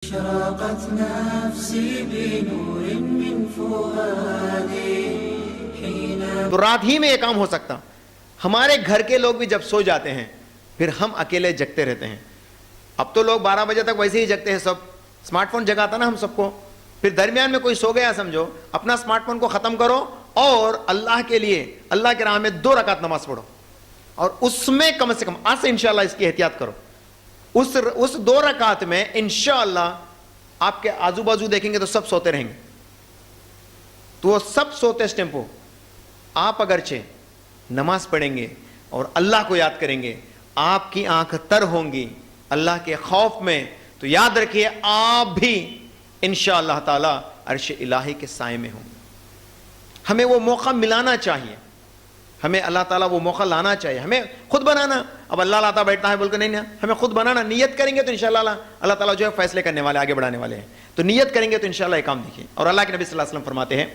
اشرقت نفسي بنور من فؤادي حين تو رات ہی میں یہ کام ہو سکتا. ہمارے گھر کے لوگ بھی جب سو جاتے ہیں پھر ہم اکیلے جگتے رہتے ہیں. اب تو لوگ 12 بجے تک ویسے ہی جگتے ہیں, سب اسمارٹ فون جگاتا نا ہم سب کو. پھر درمیان میں کوئی سو گیا سمجھو, اپنا اسمارٹ فون کو ختم کرو اور اللہ کے لیے اللہ کے راہ میں 2 رکعت نماز پڑھو, اور اس میں کم سے کم آج سے انشاءاللہ اس کی احتیاط کرو. اس 2 رکعت میں انشاءاللہ آپ کے آزو بازو دیکھیں گے تو سب سوتے رہیں گے. تو وہ سب سوتے اس ٹیمپو, آپ اگرچہ نماز پڑھیں گے اور اللہ کو یاد کریں گے, آپ کی آنکھ تر ہوں گی اللہ کے خوف میں, تو یاد رکھیے آپ بھی انشاءاللہ تعالی عرش الہی کے سائے میں ہوں گے. ہمیں وہ موقع ملانا چاہیے, ہمیں اللہ تعالیٰ وہ موقع لانا چاہیے, ہمیں خود بنانا. اب اللہ لاتا بیٹھتا ہے بول کے نہیں نا, ہمیں خود بنانا. نیت کریں گے تو انشاءاللہ اللہ تعالیٰ جو ہے فیصلے کرنے والے, آگے بڑھانے والے ہیں. تو نیت کریں گے تو انشاءاللہ یہ کام دیکھیں. اور اللہ کے نبی صلی اللہ علیہ وسلم فرماتے ہیں,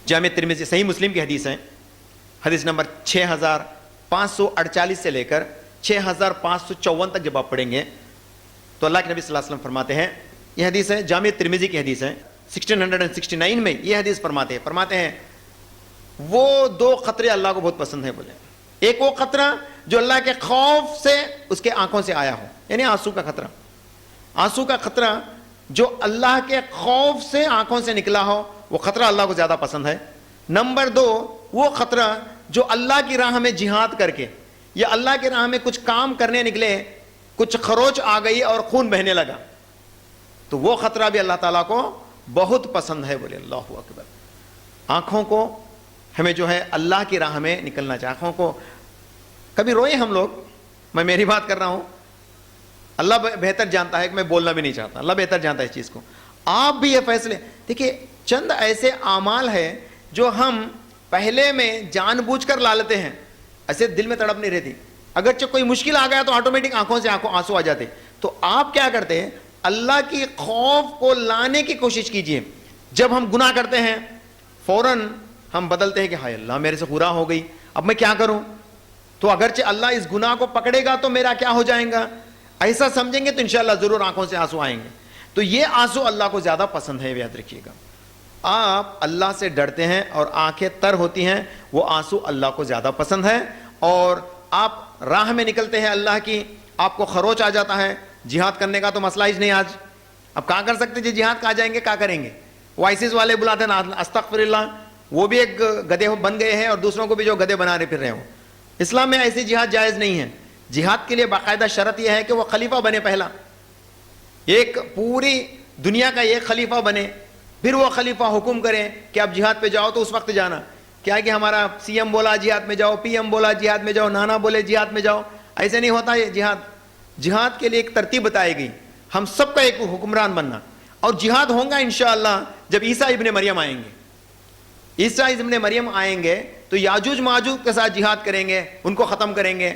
جامع ترمذی صحیح مسلم کی حدیث ہے, حدیث نمبر 6548 سے لے کر 6554 تک جب آپ پڑھیں گے تو اللہ کے نبی صلی اللہ علیہ وسلم فرماتے ہیں, یہ حدیث ہے جامع ترمذی کی حدیث ہے 1669 میں یہ حدیث فرماتے ہیں وہ 2 قطرے اللہ کو بہت پسند ہیں. بولے ایک وہ قطرہ جو اللہ کے خوف سے اس کے آنکھوں سے آیا ہو, یعنی آنسو کا قطرہ, آنسو کا قطرہ جو اللہ کے خوف سے آنکھوں سے نکلا ہو, وہ قطرہ اللہ کو زیادہ پسند ہے. نمبر 2 وہ قطرہ جو اللہ کی راہ میں جہاد کر کے یا اللہ کی راہ میں کچھ کام کرنے نکلے, کچھ خروچ آ گئی اور خون بہنے لگا, تو وہ خطرہ بھی اللہ تعالیٰ کو بہت پسند ہے. بولے اللہ اکبر. آنکھوں کو ہمیں جو ہے اللہ کی راہ میں نکلنا چاہیے. آنکھوں کو کبھی روئے ہم لوگ, میں میری بات کر رہا ہوں, اللہ بہتر جانتا ہے کہ میں بولنا بھی نہیں چاہتا, اللہ بہتر جانتا ہے اس چیز کو. آپ بھی یہ فیصلے دیکھیے, چند ایسے اعمال ہیں جو ہم پہلے میں جان بوجھ کر لا لیتے ہیں, ایسے دل میں تڑپ نہیں رہتی. اگرچہ کوئی مشکل آ گیا تو آٹومیٹک آنکھوں سے آنسو آ جاتے. تو آپ کیا کرتے ہیں, اللہ کی خوف کو لانے کی کوشش کیجئے. جب ہم گناہ کرتے ہیں فوراً ہم بدلتے ہیں کہ ہائے اللہ میرے سے گناہ ہو گئی, اب میں کیا کروں. تو اگرچہ اللہ اس گناہ کو پکڑے گا تو میرا کیا ہو جائے گا, ایسا سمجھیں گے تو انشاءاللہ ضرور آنکھوں سے آنسو آئیں گے. تو یہ آنسو اللہ کو زیادہ پسند ہے, یاد رکھیے گا. آپ اللہ سے ڈرتے ہیں اور آنکھیں تر ہوتی ہیں, وہ آنسو اللہ کو زیادہ پسند ہے. اور آپ راہ میں نکلتے ہیں اللہ کی, آپ کو خروچ آ جاتا ہے, جہاد کرنے کا تو مسئلہ ہی نہیں آج. اب کہاں کر سکتے جی جہاد, کہاں جائیں گے, کیا کریں گے. وہ آئسس والے بلاتے ہیں استغفر اللہ, وہ بھی ایک گدھے بن گئے ہیں اور دوسروں کو بھی جو گدھے بنا رہے پھر رہے ہوں. اسلام میں ایسی جہاد جائز نہیں ہے. جہاد کے لیے باقاعدہ شرط یہ ہے کہ وہ خلیفہ بنے, پہلا ایک پوری دنیا کا ایک خلیفہ بنے, پھر وہ خلیفہ حکم کرے کہ اب جہاد پہ جاؤ تو اس وقت جانا. کیا ہے کہ ہمارا سی ایم بولا جہاد میں جاؤ, پی ایم بولا جہاد میں جاؤ, نانا بولے جہاد میں جاؤ, ایسے نہیں ہوتا یہ جہاد. جہاد کے لیے ایک ترتیب بتائی گئی, ہم سب کا ایک حکمران بننا. اور جہاد ہوگا انشاءاللہ جب عیسیٰ ابن مریم آئیں گے. عیسیٰ ابن مریم آئیں گے تو یاجوج ماجوج کے ساتھ جہاد کریں گے, ان کو ختم کریں گے.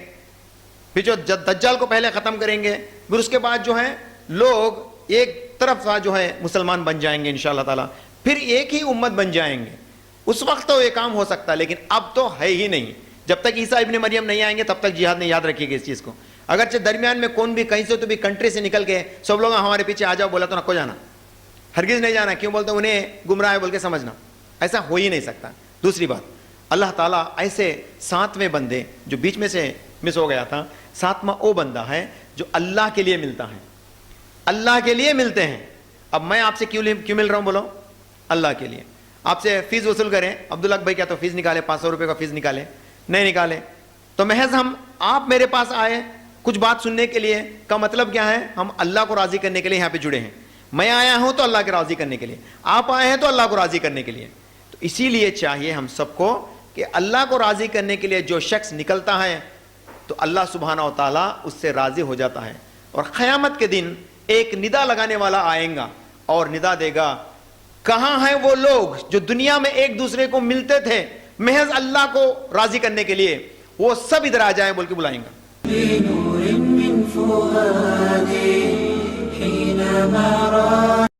پھر جو دجال کو پہلے ختم کریں گے, پھر اس کے بعد جو ہے لوگ ایک طرف جو ہے مسلمان بن جائیں گے انشاءاللہ تعالیٰ, پھر ایک ہی امت بن جائیں گے. اس وقت تو یہ کام ہو سکتا ہے, لیکن اب تو ہے ہی نہیں. جب تک عیسیٰ ابن مریم نہیں آئیں گے تب تک جہاد نہیں. یاد رکھیے گا اس چیز کو. اگرچہ درمیان میں کون بھی کہیں سے تو بھی کنٹری سے نکل کے سب لوگ ہمارے پیچھے آ جاؤ بولا تو نہ کو جانا, ہرگز نہیں جانا. کیوں بولتے انہیں گمراہ ہے بول کے سمجھنا, ایسا ہو ہی نہیں سکتا. دوسری بات, اللہ تعالیٰ ایسے 7ویں بندے جو بیچ میں سے مس ہو گیا تھا, 7واں وہ بندہ ہے جو اللہ کے لیے ملتا ہے, اللہ کے لیے ملتے ہیں. اب میں آپ سے کیوں مل رہا ہوں, بولو اللہ کے لیے. آپ سے فیس وصول کریں, عبداللہ بھائی کیا تو فیس نکالے, 500 روپے کا فیس نکالے, نہیں نکالے تو محض آپ میرے پاس آئے کچھ بات سننے کے لیے, کا مطلب کیا ہے, ہم اللہ کو راضی کرنے کے لیے یہاں پہ جڑے ہیں. میں آیا ہوں تو اللہ کے راضی کرنے کے لیے, آپ آئے ہیں تو اللہ کو راضی کرنے کے لیے. تو اسی لیے چاہیے ہم سب کو کہ اللہ کو راضی کرنے کے لیے جو شخص نکلتا ہے تو اللہ سبحانہ و تعالیٰ اس سے راضی ہو جاتا ہے. اور قیامت کے دن ایک ندا لگانے والا آئیں گا اور ندا دے گا, کہاں ہیں وہ لوگ جو دنیا میں ایک دوسرے کو ملتے تھے محض اللہ کو راضی کرنے کے لیے, وہ سب ادھر آ جائیں بول کے بلائیں گا. بنور من فؤادي حينما رأى